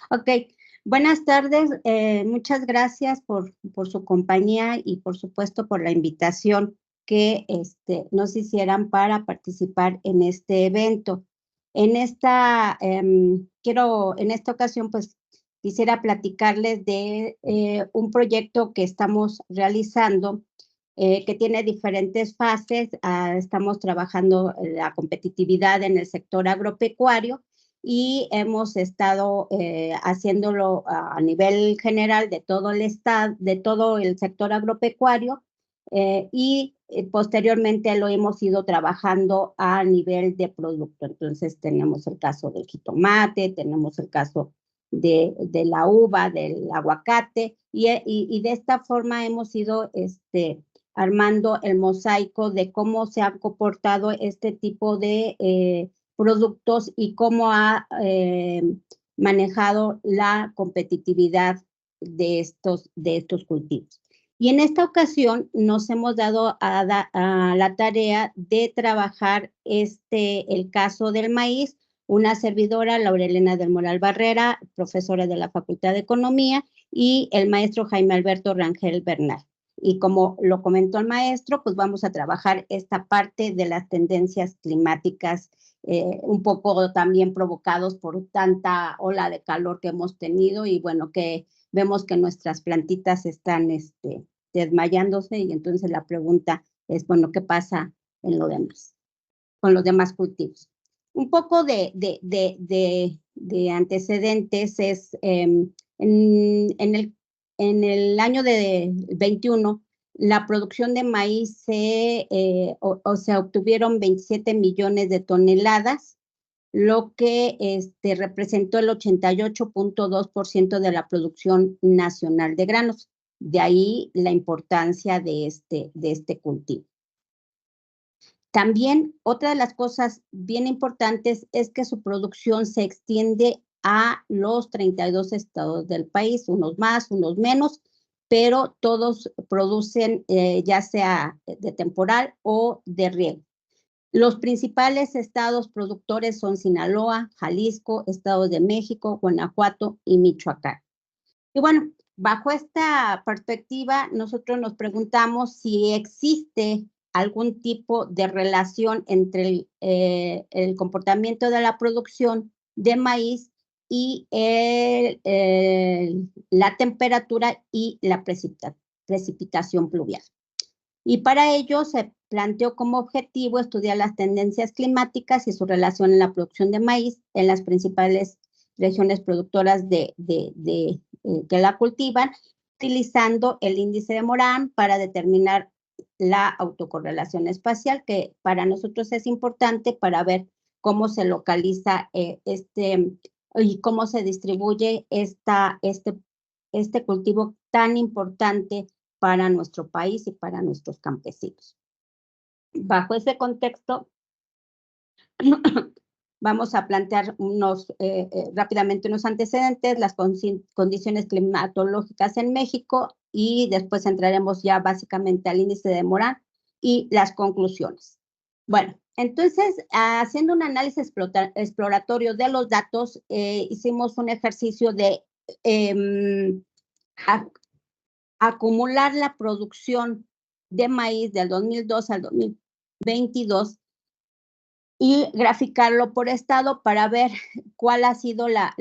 Ok, buenas tardes. Muchas gracias por su compañía y por supuesto por la invitación que nos hicieran para participar en este evento. En esta ocasión, pues quisiera platicarles de un proyecto que estamos realizando que tiene diferentes fases. Estamos trabajando la competitividad en el sector agropecuario y hemos estado haciéndolo a nivel general de todo el estado, de todo el sector agropecuario y posteriormente lo hemos ido trabajando a nivel de producto. Entonces tenemos el caso del jitomate, tenemos el caso de la uva, del aguacate y de esta forma hemos ido armando el mosaico de cómo se ha comportado este tipo de productos y cómo ha manejado la competitividad de estos cultivos. Y en esta ocasión nos hemos dado a la tarea de trabajar el caso del maíz. Una servidora, Laurelena del Moral Barrera, profesora de la Facultad de Economía, y el maestro Jaime Alberto Rangel Bernal. Y como lo comentó el maestro, pues vamos a trabajar esta parte de las tendencias climáticas, un poco también provocados por tanta ola de calor que hemos tenido y bueno, que vemos que nuestras plantitas están desmayándose y entonces la pregunta es, bueno, ¿qué pasa en lo demás, con los demás cultivos? Un poco de antecedentes es en el año de 21, la producción de maíz se obtuvieron 27 millones de toneladas, lo que representó el 88.2% de la producción nacional de granos. De ahí la importancia de este cultivo. También otra de las cosas bien importantes es que su producción se extiende a los 32 estados del país, unos más, unos menos, pero todos producen ya sea de temporal o de riego. Los principales estados productores son Sinaloa, Jalisco, Estado de México, Guanajuato y Michoacán. Y bueno, bajo esta perspectiva, nosotros nos preguntamos si existe algún tipo de relación entre el comportamiento de la producción de maíz y la temperatura y la precipitación pluvial. Y para ello se planteó como objetivo estudiar las tendencias climáticas y su relación en la producción de maíz en las principales regiones productoras que la cultivan, utilizando el índice de Moran para determinar la autocorrelación espacial, que para nosotros es importante para ver cómo se localiza y cómo se distribuye este cultivo tan importante para nuestro país y para nuestros campesinos. Bajo ese contexto, vamos a plantear rápidamente unos antecedentes, las condiciones climatológicas en México y después entraremos ya básicamente al índice de Moran y las conclusiones. Bueno, entonces, haciendo un análisis exploratorio de los datos, hicimos un ejercicio de acumular la producción de maíz del 2002 al 2022 y graficarlo por estado para ver cuál ha sido la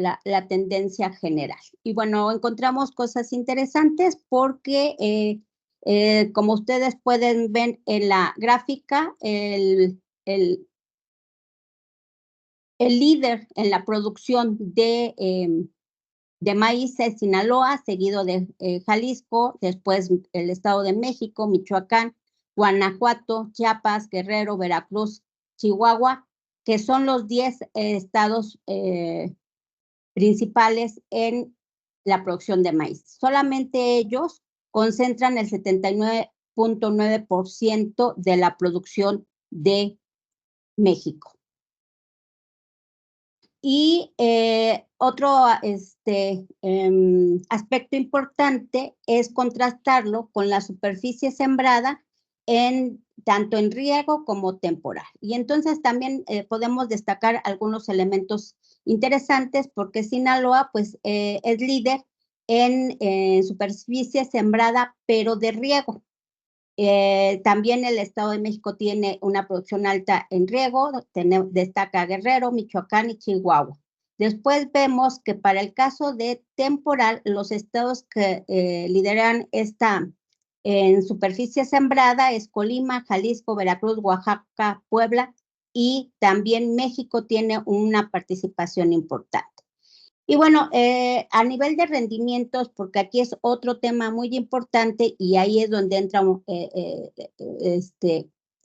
tendencia general. Y bueno, encontramos cosas interesantes porque, como ustedes pueden ver en la gráfica, el líder en la producción de maíz es Sinaloa, seguido de Jalisco, después el Estado de México, Michoacán, Guanajuato, Chiapas, Guerrero, Veracruz, Chihuahua, que son los 10 estados principales en la producción de maíz. Solamente ellos concentran el 79.9% de la producción de México. Y otro aspecto importante es contrastarlo con la superficie sembrada tanto en riego como temporal. Y entonces también podemos destacar algunos elementos interesantes porque Sinaloa pues es líder en superficie sembrada, pero de riego. También el Estado de México tiene una producción alta en riego, destaca Guerrero, Michoacán y Chihuahua. Después vemos que para el caso de temporal, los estados que lideran esta en superficie sembrada es Colima, Jalisco, Veracruz, Oaxaca, Puebla, y también México tiene una participación importante. Y bueno, a nivel de rendimientos, porque aquí es otro tema muy importante y ahí es donde entra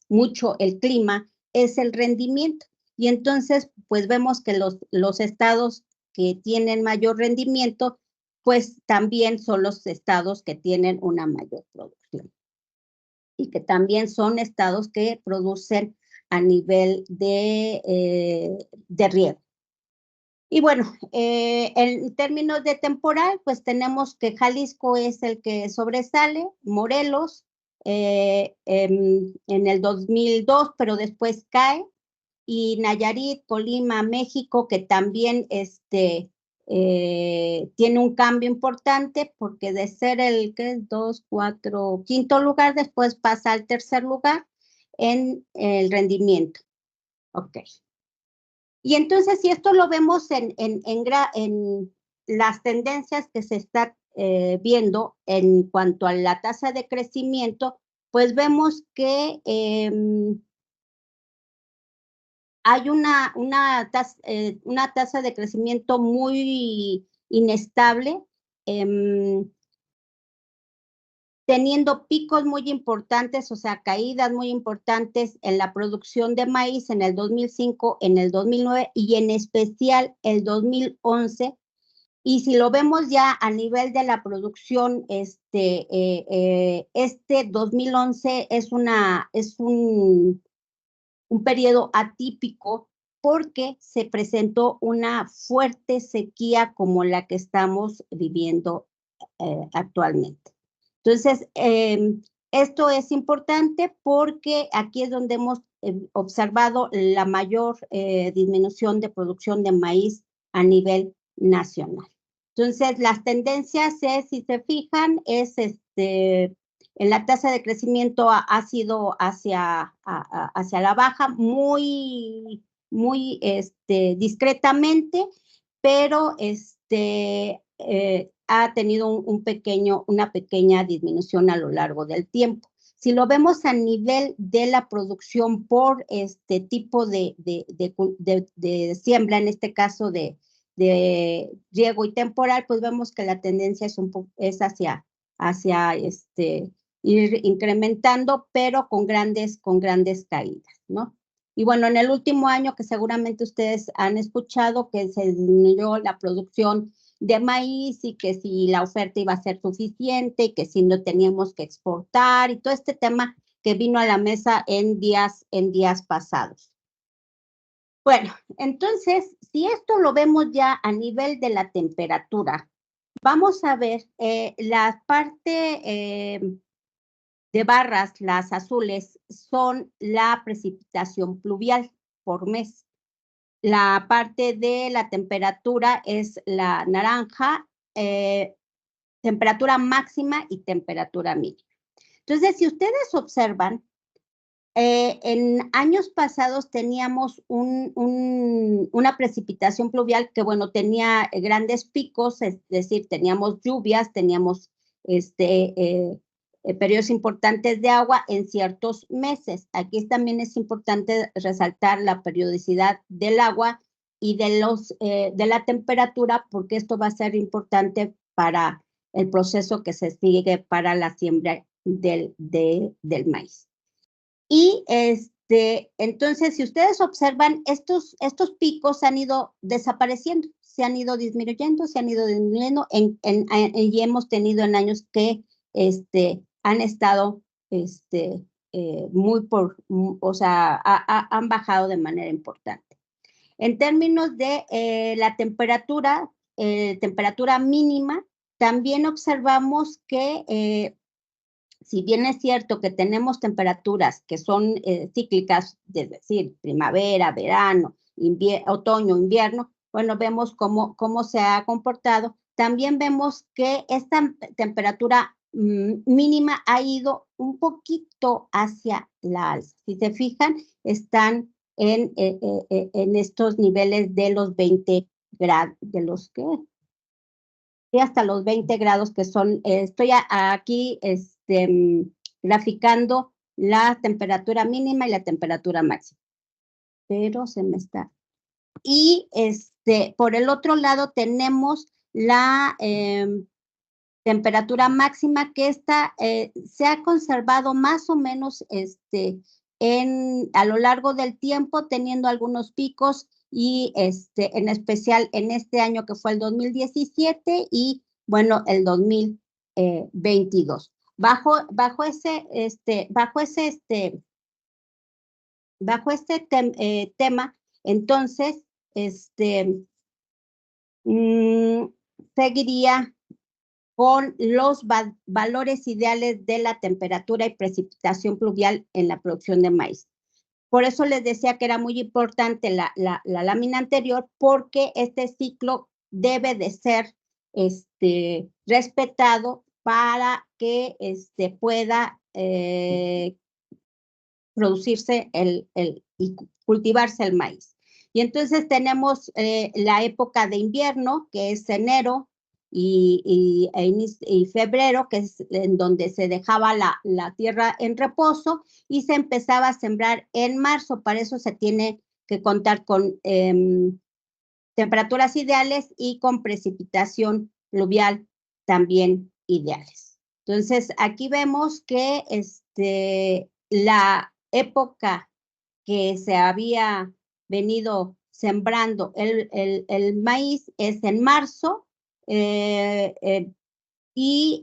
mucho el clima, es el rendimiento. Y entonces, pues vemos que los estados que tienen mayor rendimiento, pues también son los estados que tienen una mayor producción. Y que también son estados que producen a nivel de riego. Y bueno, en términos de temporal, pues tenemos que Jalisco es el que sobresale, Morelos en el 2002, pero después cae, y Nayarit, Colima, México, que también tiene un cambio importante porque de ser el que es 2, 4, quinto lugar, después pasa al tercer lugar en el rendimiento. Ok. Y entonces, si esto lo vemos en las tendencias que se está viendo en cuanto a la tasa de crecimiento, pues vemos que hay una tasa de crecimiento muy inestable, teniendo picos muy importantes, o sea, caídas muy importantes en la producción de maíz en el 2005, en el 2009 y en especial el 2011. Y si lo vemos ya a nivel de la producción, 2011 es un periodo atípico porque se presentó una fuerte sequía como la que estamos viviendo actualmente. Entonces, esto es importante porque aquí es donde hemos observado la mayor disminución de producción de maíz a nivel nacional. Entonces, las tendencias, si se fijan, es en la tasa de crecimiento ha sido hacia la baja, muy discretamente, pero ha tenido una pequeña disminución a lo largo del tiempo. Si lo vemos a nivel de la producción por este tipo de siembra, en este caso de riego y temporal, pues vemos que la tendencia es hacia ir incrementando, pero con grandes caídas, ¿no? Y bueno, en el último año, que seguramente ustedes han escuchado que se disminuyó la producción de maíz y que si la oferta iba a ser suficiente y que si no teníamos que exportar y todo este tema que vino a la mesa en días pasados. Bueno, entonces, si esto lo vemos ya a nivel de la temperatura, vamos a ver la parte de barras, las azules, son la precipitación pluvial por mes. La parte de la temperatura es la naranja, temperatura máxima y temperatura mínima. Entonces, si ustedes observan, en años pasados teníamos una precipitación pluvial que, bueno, tenía grandes picos, es decir, teníamos lluvias, teníamos periodos importantes de agua en ciertos meses. Aquí también es importante resaltar la periodicidad del agua y de la temperatura, porque esto va a ser importante para el proceso que se sigue para la siembra del maíz. Y entonces, si ustedes observan, estos picos han ido desapareciendo, se han ido disminuyendo, y hemos tenido en años que han estado o sea, han bajado de manera importante. En términos de la temperatura mínima, también observamos que si bien es cierto que tenemos temperaturas que son cíclicas, es decir, primavera, verano, otoño, invierno, bueno, vemos cómo se ha comportado. También vemos que esta temperatura mínima ha ido un poquito hacia la alza. Si se fijan, están en estos niveles de los 20 grados, de los que y hasta los 20 grados que son, estoy aquí graficando la temperatura mínima y la temperatura máxima, pero se me está. Y por el otro lado tenemos la temperatura máxima que se ha conservado más o menos a lo largo del tiempo, teniendo algunos picos y en especial en este año que fue el 2017 y bueno, el 2022. Bajo este tema, entonces, seguiría con los valores ideales de la temperatura y precipitación pluvial en la producción de maíz. Por eso les decía que era muy importante la lámina anterior, porque este ciclo debe de ser respetado para que pueda producirse y cultivarse el maíz. Y entonces tenemos la época de invierno, que es enero y febrero, que es en donde se dejaba la tierra en reposo y se empezaba a sembrar en marzo. Para eso se tiene que contar con temperaturas ideales y con precipitación pluvial también ideales. Entonces, aquí vemos que la época que se había venido sembrando el maíz es en marzo y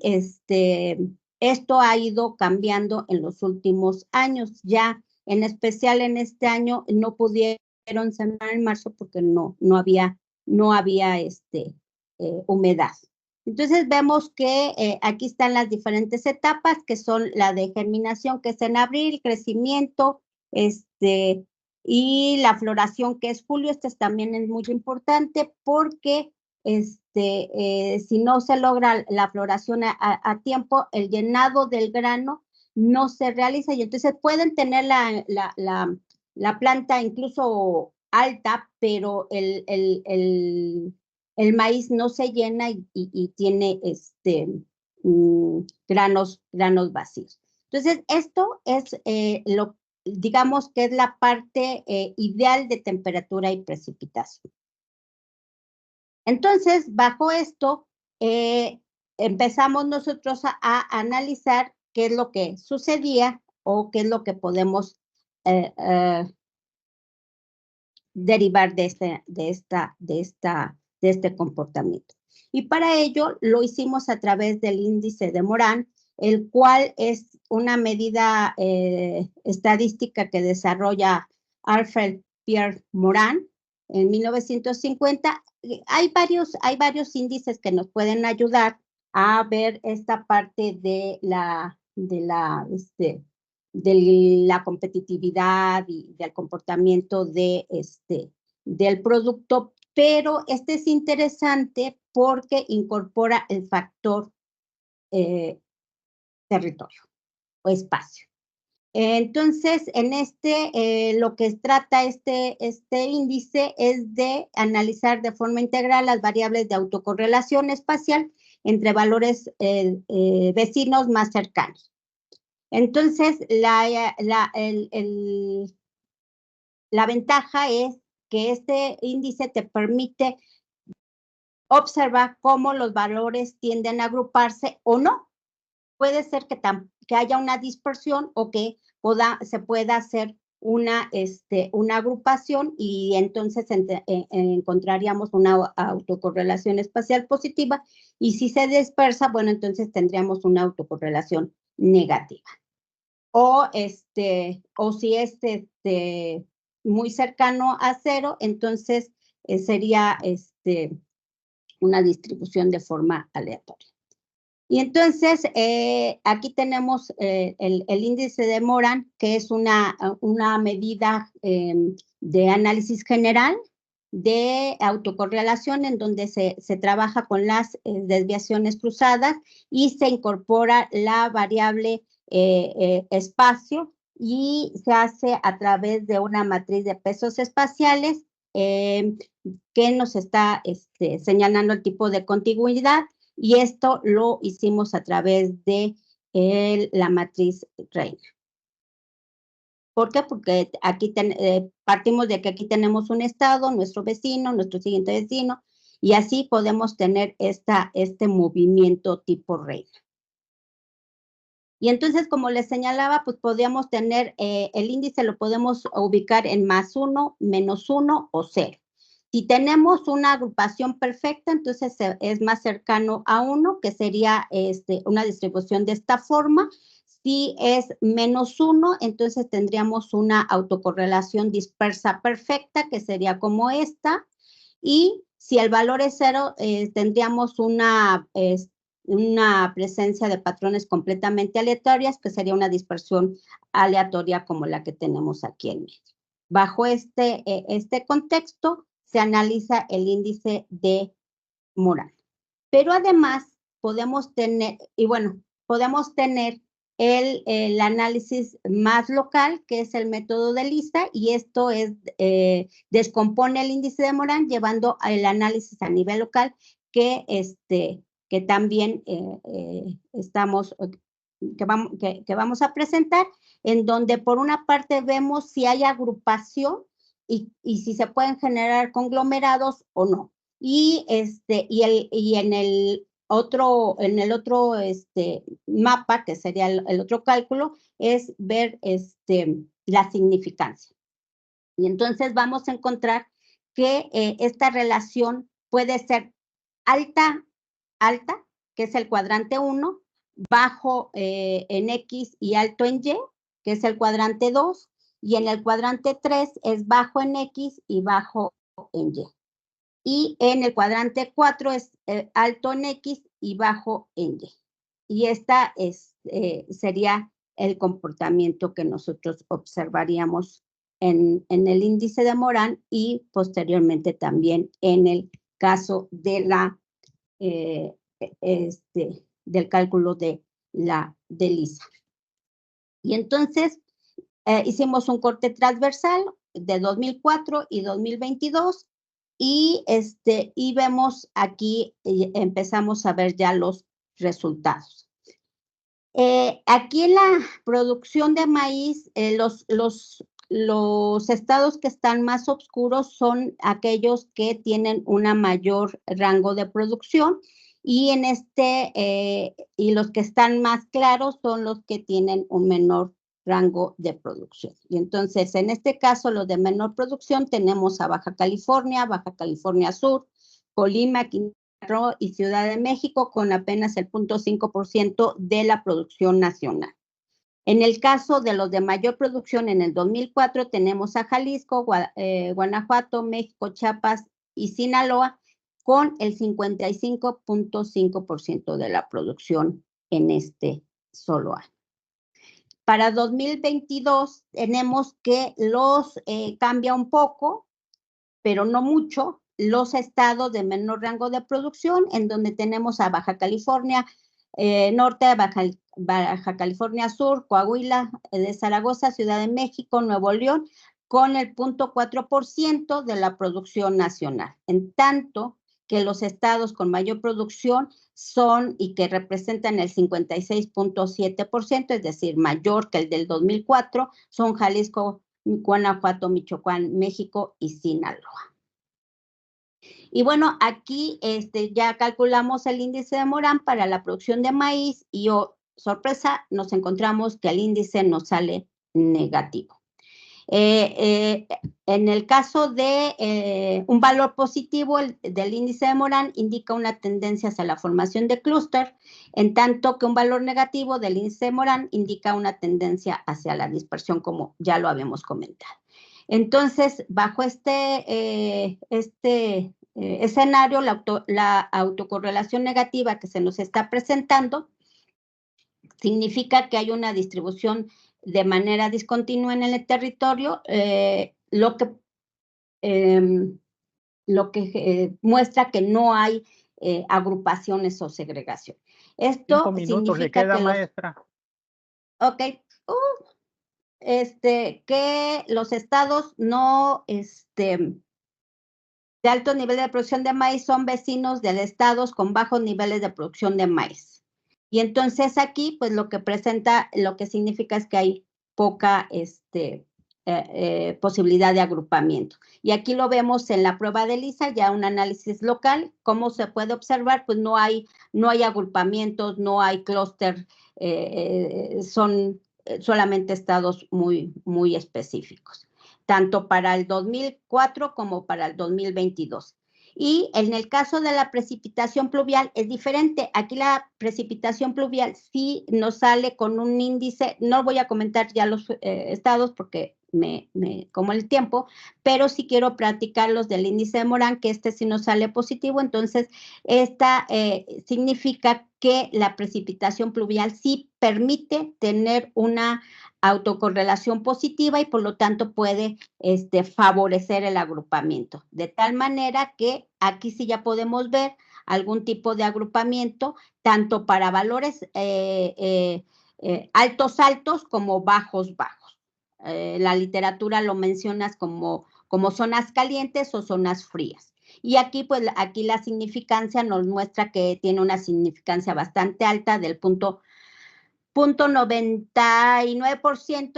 esto ha ido cambiando en los últimos años. Ya en especial en este año no pudieron sembrar en marzo porque no había humedad. Entonces vemos que aquí están las diferentes etapas, que son la de germinación, que es en abril, crecimiento, y la floración, que es julio. También es muy importante porque si no se logra la floración a tiempo, el llenado del grano no se realiza y entonces pueden tener la planta incluso alta, pero el maíz no se llena y tiene granos vacíos. Entonces, esto es digamos que es la parte ideal de temperatura y precipitación. Entonces, bajo esto, empezamos nosotros a analizar qué es lo que sucedía o qué es lo que podemos derivar de este comportamiento. Y para ello lo hicimos a través del índice de Moran, el cual es una medida estadística que desarrolla Alfred Pierre Moran en 1950. Hay varios índices que nos pueden ayudar a ver esta parte de la competitividad y del comportamiento del producto, pero este es interesante porque incorpora el factor territorio o espacio. Entonces, en lo que trata este índice es de analizar de forma integral las variables de autocorrelación espacial entre valores vecinos más cercanos. Entonces, la ventaja es que este índice te permite observar cómo los valores tienden a agruparse o no. Puede ser que haya una dispersión o que se pueda hacer una agrupación y entonces encontraríamos una autocorrelación espacial positiva, y si se dispersa, bueno, entonces tendríamos una autocorrelación negativa. O si es muy cercano a cero, entonces sería una distribución de forma aleatoria. Y entonces, aquí tenemos el índice de Moran, que es una medida de análisis general de autocorrelación, en donde se trabaja con las desviaciones cruzadas y se incorpora la variable espacio, y se hace a través de una matriz de pesos espaciales que nos está señalando el tipo de contigüidad, y esto lo hicimos a través de la matriz reina. ¿Por qué? Porque aquí partimos de que aquí tenemos un estado, nuestro vecino, nuestro siguiente vecino, y así podemos tener este movimiento tipo reina. Y entonces, como les señalaba, pues podríamos tener el índice, lo podemos ubicar en +1, -1 o 0. Si tenemos una agrupación perfecta, entonces es más cercano a 1, que sería una distribución de esta forma. Si es -1, entonces tendríamos una autocorrelación dispersa perfecta, que sería como esta. Y si el valor es 0, tendríamos una presencia de patrones completamente aleatorias, que sería una dispersión aleatoria como la que tenemos aquí en medio. Bajo este contexto, se analiza el índice de Moran. Pero además podemos tener, podemos tener el análisis más local, que es el método de Lisa, y esto descompone el índice de Moran llevando el análisis a nivel local, que también vamos a presentar, en donde por una parte vemos si hay agrupación y si se pueden generar conglomerados o no. Y en el otro mapa, que sería el otro cálculo, es ver la significancia. Y entonces vamos a encontrar que esta relación puede ser alta, que es el cuadrante 1, bajo en X y alto en Y, que es el cuadrante 2, y en el cuadrante 3 es bajo en X y bajo en Y. Y en el cuadrante 4 es alto en X y bajo en Y. Y esta sería el comportamiento que nosotros observaríamos en el índice de Moran, y posteriormente también en el caso de del cálculo de Lisa. Y entonces hicimos un corte transversal de 2004 y 2022, y vemos aquí, empezamos a ver ya los resultados. Aquí en la producción de maíz, los estados que están más oscuros son aquellos que tienen un mayor rango de producción, y y los que están más claros son los que tienen un menor rango de producción. Y entonces, en este caso, los de menor producción, tenemos a Baja California Sur, Colima, Quintana Roo y Ciudad de México, con apenas el 0.5% de la producción nacional. En el caso de los de mayor producción, en el 2004 tenemos a Jalisco, Guanajuato, México, Chiapas y Sinaloa, con el 55.5% de la producción en este solo año. Para 2022 tenemos que cambia un poco, pero no mucho, los estados de menor rango de producción, en donde tenemos a Baja California Norte, Baja California Sur, Coahuila, de Zaragoza, Ciudad de México, Nuevo León, con el 0.4% de la producción nacional. En tanto que los estados con mayor producción son, y que representan el 56.7%, es decir, mayor que el del 2004, son Jalisco, Guanajuato, Michoacán, México y Sinaloa. Y bueno, aquí ya calculamos el índice de Moran para la producción de maíz, y sorpresa, nos encontramos que el índice nos sale negativo. En el caso de un valor positivo del índice de Moran, indica una tendencia hacia la formación de clúster, en tanto que un valor negativo del índice de Moran indica una tendencia hacia la dispersión, como ya lo habíamos comentado. Entonces, bajo escenario, la autocorrelación negativa que se nos está presentando significa que hay una distribución de manera discontinua en el territorio, lo que muestra que no hay agrupaciones o segregación. 5 Esto minutos le significa queda, que maestra. Ok, que los estados no, de alto nivel de producción de maíz son vecinos de estados con bajos niveles de producción de maíz. Y entonces aquí, pues lo que presenta, lo que significa es que hay poca posibilidad de agrupamiento. Y aquí lo vemos en la prueba de Lisa, ya un análisis local. ¿Cómo se puede observar? Pues no hay agrupamientos, no hay clúster, son solamente estados muy, muy específicos, tanto para el 2004 como para el 2022. Y en el caso de la precipitación pluvial es diferente. Aquí la precipitación pluvial sí nos sale con un índice, no voy a comentar ya los estados porque me como el tiempo, pero sí quiero platicarlos del índice de Morán, que sí nos sale positivo. Entonces, esta significa que la precipitación pluvial sí permite tener una autocorrelación positiva y por lo tanto puede favorecer el agrupamiento. De tal manera que aquí sí ya podemos ver algún tipo de agrupamiento, tanto para valores altos como bajos. La literatura lo mencionas como zonas calientes o zonas frías. Y aquí, pues, aquí la significancia nos muestra que tiene una significancia bastante alta del punto 99%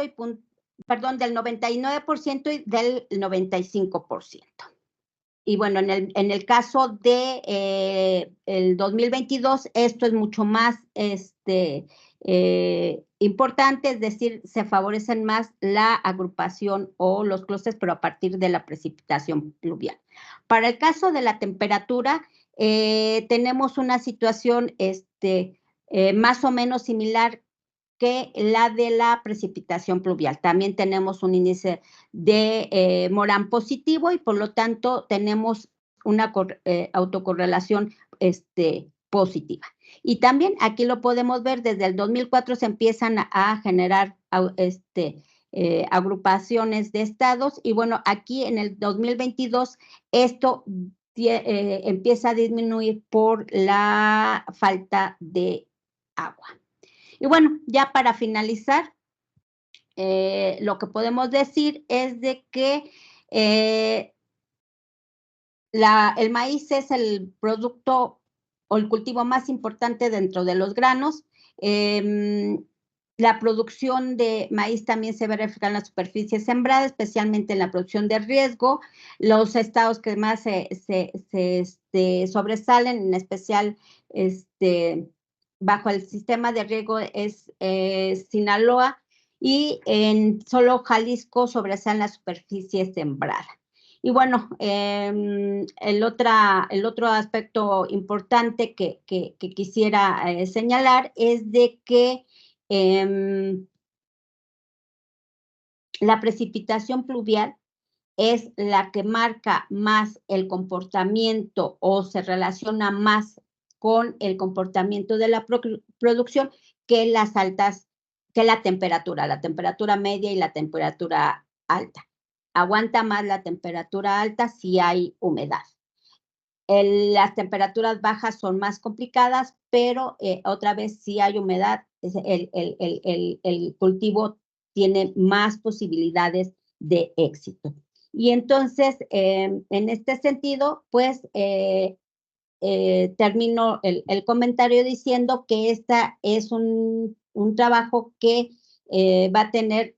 del 99% y del 95%. Y bueno, en el caso de el 2022, esto es mucho más importante, es decir, se favorecen más la agrupación o los clústeres, pero a partir de la precipitación pluvial. Para el caso de la temperatura, tenemos una situación más o menos similar que la de la precipitación pluvial. También tenemos un índice de Morán positivo y por lo tanto tenemos una autocorrelación positiva. Y también aquí lo podemos ver, desde el 2004 se empiezan a generar agrupaciones de estados y bueno, aquí en el 2022 esto empieza a disminuir por la falta de agua. Y bueno, ya para finalizar, lo que podemos decir es de que el maíz es el producto o el cultivo más importante dentro de los granos. La producción de maíz también se ve reflejada en la superficie sembrada, especialmente en la producción de riesgo. Los estados que más se sobresalen, en especial bajo el sistema de riego, es Sinaloa, y en solo Jalisco sobresalen la superficie sembrada. Y bueno, el otro aspecto importante que quisiera señalar es de que la precipitación pluvial es la que marca más el comportamiento o se relaciona más con el comportamiento de la producción que la temperatura media y la temperatura alta. Aguanta más la temperatura alta si hay humedad. Las temperaturas bajas son más complicadas, pero otra vez si hay humedad, el cultivo tiene más posibilidades de éxito. Y entonces, en este sentido, pues, termino el comentario diciendo que esta es un trabajo que va a tener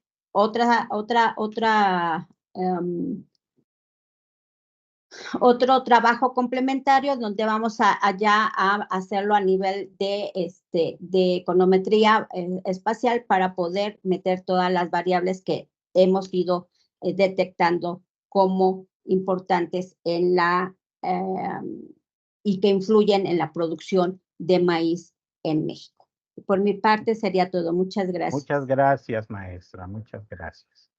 otro trabajo complementario donde vamos ya a hacerlo a nivel de econometría espacial para poder meter todas las variables que hemos ido detectando como importantes en y que influyen en la producción de maíz en México. Por mi parte sería todo. Muchas gracias. Muchas gracias, maestra. Muchas gracias.